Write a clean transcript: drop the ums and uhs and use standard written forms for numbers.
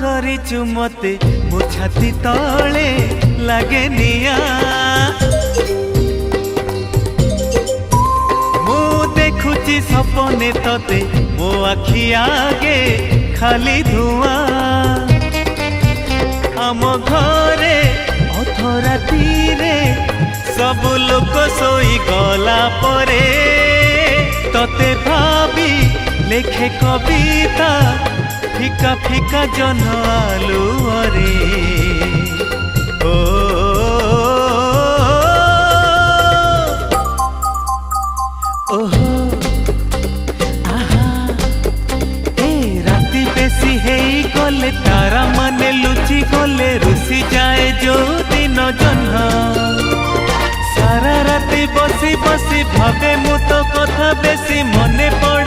କରିଛୁ ମତେ ମୋ ଛାତି ତଳେ ଲାଗେ ନିଆଁ। ମୁଁ ଦେଖୁଛି ସପନେ ତତେ ମୋ ଆଖି ଆଗେ ଖାଲି ଧୂଆଁ। ଆମ ଘରେ ଅଧରାତିରେ ସବୁ ଲୋକ ଶୋଇ ଗଲା ପରେ ତତେ ଭାବି ଲେଖେ କବିତା ফিকা ফিকা জন আলুরে। ও ওহো আহা এ রাতি বেশি হেই গলে তারা মানে লুচি গলে রুষি যায় যৌ দিন জহ্ন। সারা রাতি বসি বসি ভাবে মু তো কথা বেশি মনে পড়ে